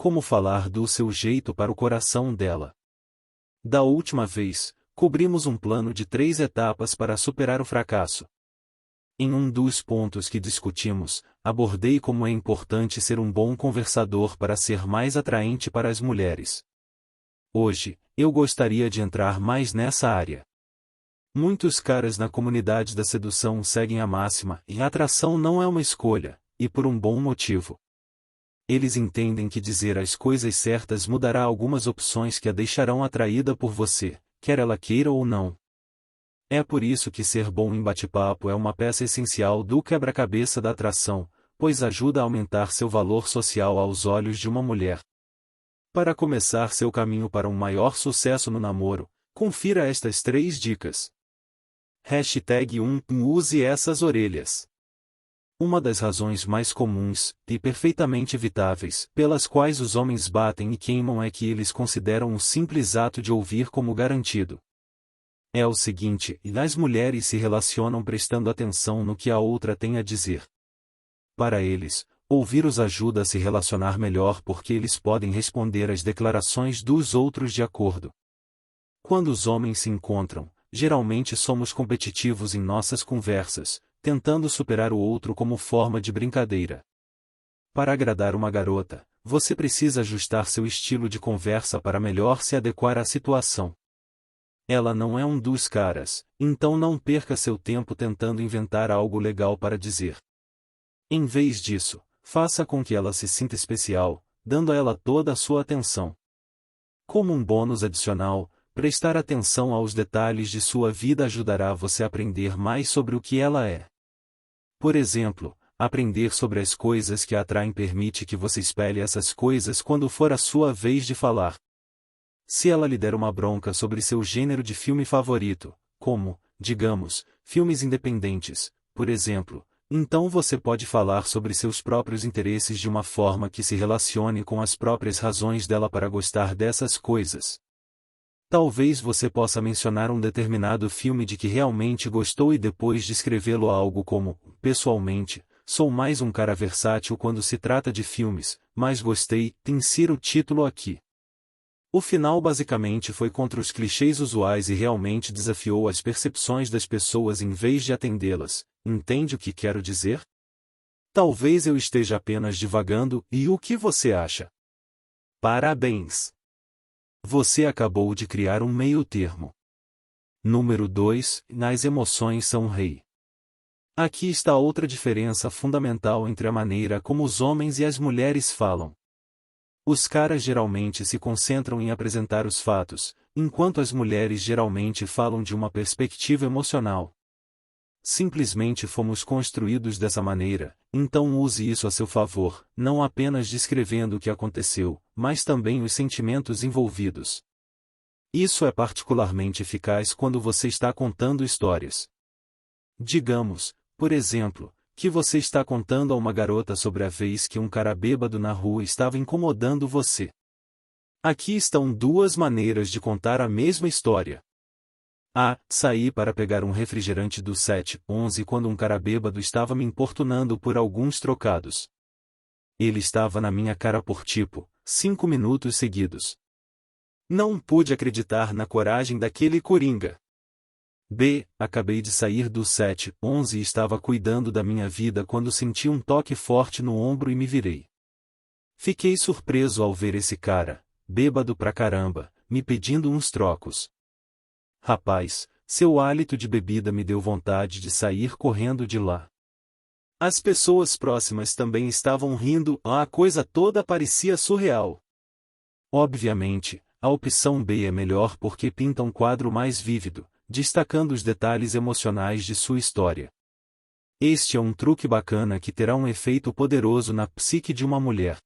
como falar do seu jeito para o coração dela. Da última vez, cobrimos um plano de 3 etapas para superar o fracasso. Em um dos pontos que discutimos, abordei como é importante ser um bom conversador para ser mais atraente para as mulheres. Hoje, eu gostaria de entrar mais nessa área. Muitos caras na comunidade da sedução seguem a máxima, e a atração não é uma escolha, e por um bom motivo. Eles entendem que dizer as coisas certas mudará algumas opções que a deixarão atraída por você, quer ela queira ou não. É por isso que ser bom em bate-papo é uma peça essencial do quebra-cabeça da atração, pois ajuda a aumentar seu valor social aos olhos de uma mulher. Para começar seu caminho para um maior sucesso no namoro, confira estas 3 dicas. #1 Use essas orelhas. Uma das razões mais comuns, e perfeitamente evitáveis, pelas quais os homens batem e queimam é que eles consideram o simples ato de ouvir como garantido. É o seguinte, as mulheres se relacionam prestando atenção no que a outra tem a dizer. Para eles, ouvir os ajuda a se relacionar melhor porque eles podem responder às declarações dos outros de acordo. Quando os homens se encontram, geralmente somos competitivos em nossas conversas, tentando superar o outro como forma de brincadeira. Para agradar uma garota, você precisa ajustar seu estilo de conversa para melhor se adequar à situação. Ela não é um dos caras, então não perca seu tempo tentando inventar algo legal para dizer. Em vez disso, faça com que ela se sinta especial, dando a ela toda a sua atenção. Como um bônus adicional, prestar atenção aos detalhes de sua vida ajudará você a aprender mais sobre o que ela é. Por exemplo, aprender sobre as coisas que a atraem permite que você espelhe essas coisas quando for a sua vez de falar. Se ela lhe der uma bronca sobre seu gênero de filme favorito, como, digamos, filmes independentes, por exemplo, então você pode falar sobre seus próprios interesses de uma forma que se relacione com as próprias razões dela para gostar dessas coisas. Talvez você possa mencionar um determinado filme de que realmente gostou e depois descrevê-lo a algo como, pessoalmente, sou mais um cara versátil quando se trata de filmes, mas gostei, insira o título aqui. O final basicamente foi contra os clichês usuais e realmente desafiou as percepções das pessoas em vez de atendê-las. Entende o que quero dizer? Talvez eu esteja apenas divagando, e o que você acha? Parabéns! Você acabou de criar um meio-termo. Número 2, as emoções são o rei. Aqui está outra diferença fundamental entre a maneira como os homens e as mulheres falam. Os caras geralmente se concentram em apresentar os fatos, enquanto as mulheres geralmente falam de uma perspectiva emocional. Simplesmente fomos construídos dessa maneira, então use isso a seu favor, não apenas descrevendo o que aconteceu, mas também os sentimentos envolvidos. Isso é particularmente eficaz quando você está contando histórias. Digamos, por exemplo, que você está contando a uma garota sobre a vez que um cara bêbado na rua estava incomodando você. Aqui estão 2 maneiras de contar a mesma história. A. Saí para pegar um refrigerante do 7-11 quando um cara bêbado estava me importunando por alguns trocados. Ele estava na minha cara por 5 minutos seguidos. Não pude acreditar na coragem daquele coringa. B. Acabei de sair do 7-11 e estava cuidando da minha vida quando senti um toque forte no ombro e me virei. Fiquei surpreso ao ver esse cara, bêbado pra caramba, me pedindo uns trocos. Rapaz, seu hálito de bebida me deu vontade de sair correndo de lá. As pessoas próximas também estavam rindo, a coisa toda parecia surreal. Obviamente, a opção B é melhor porque pinta um quadro mais vívido, destacando os detalhes emocionais de sua história. Este é um truque bacana que terá um efeito poderoso na psique de uma mulher.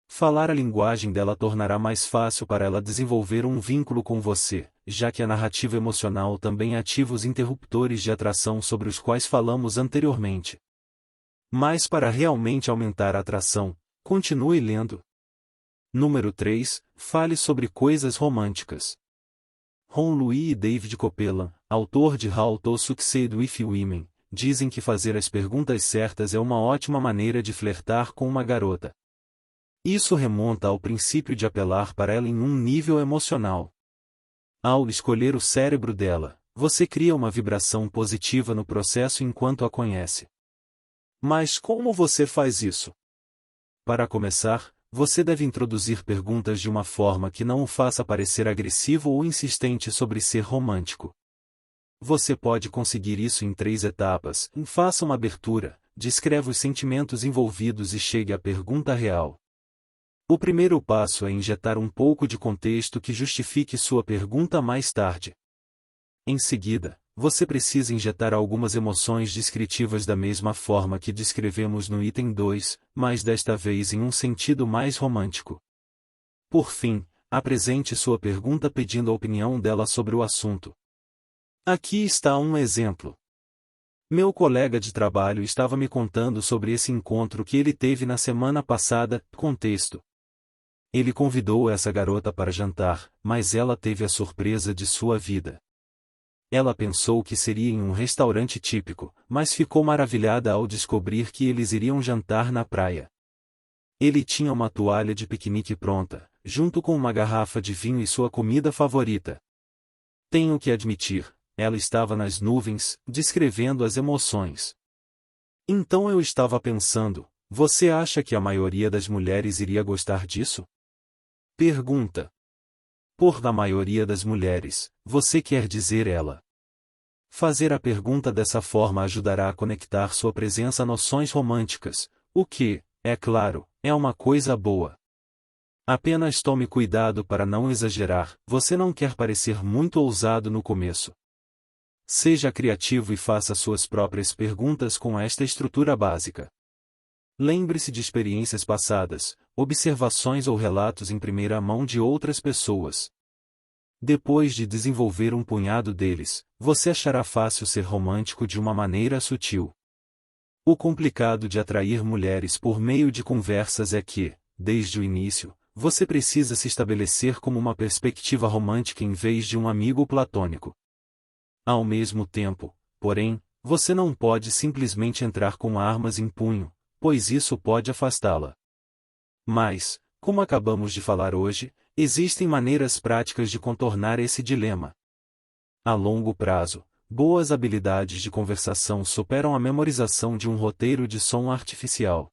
Falar a linguagem dela tornará mais fácil para ela desenvolver um vínculo com você, já que a narrativa emocional também ativa os interruptores de atração sobre os quais falamos anteriormente. Mas para realmente aumentar a atração, continue lendo. Número 3. Fale sobre coisas românticas. Ron Louis e David Copeland, autor de How to Succeed with Women, dizem que fazer as perguntas certas é uma ótima maneira de flertar com uma garota. Isso remonta ao princípio de apelar para ela em um nível emocional. Ao escolher o cérebro dela, você cria uma vibração positiva no processo enquanto a conhece. Mas como você faz isso? Para começar, você deve introduzir perguntas de uma forma que não o faça parecer agressivo ou insistente sobre ser romântico. Você pode conseguir isso em 3 etapas. Faça uma abertura, descreva os sentimentos envolvidos e chegue à pergunta real. O primeiro passo é injetar um pouco de contexto que justifique sua pergunta mais tarde. Em seguida, você precisa injetar algumas emoções descritivas da mesma forma que descrevemos no item 2, mas desta vez em um sentido mais romântico. Por fim, apresente sua pergunta pedindo a opinião dela sobre o assunto. Aqui está um exemplo. Meu colega de trabalho estava me contando sobre esse encontro que ele teve na semana passada. Contexto. Ele convidou essa garota para jantar, mas ela teve a surpresa de sua vida. Ela pensou que seria em um restaurante típico, mas ficou maravilhada ao descobrir que eles iriam jantar na praia. Ele tinha uma toalha de piquenique pronta, junto com uma garrafa de vinho e sua comida favorita. Tenho que admitir, ela estava nas nuvens, descrevendo as emoções. Então eu estava pensando, você acha que a maioria das mulheres iria gostar disso? Pergunta. Por da maioria das mulheres, você quer dizer ela. Fazer a pergunta dessa forma ajudará a conectar sua presença a noções românticas, o que, é claro, é uma coisa boa. Apenas tome cuidado para não exagerar, você não quer parecer muito ousado no começo. Seja criativo e faça suas próprias perguntas com esta estrutura básica. Lembre-se de experiências passadas, observações ou relatos em primeira mão de outras pessoas. Depois de desenvolver um punhado deles, você achará fácil ser romântico de uma maneira sutil. O complicado de atrair mulheres por meio de conversas é que, desde o início, você precisa se estabelecer como uma perspectiva romântica em vez de um amigo platônico. Ao mesmo tempo, porém, você não pode simplesmente entrar com armas em punho, pois isso pode afastá-la. Mas, como acabamos de falar hoje, existem maneiras práticas de contornar esse dilema. A longo prazo, boas habilidades de conversação superam a memorização de um roteiro de som artificial.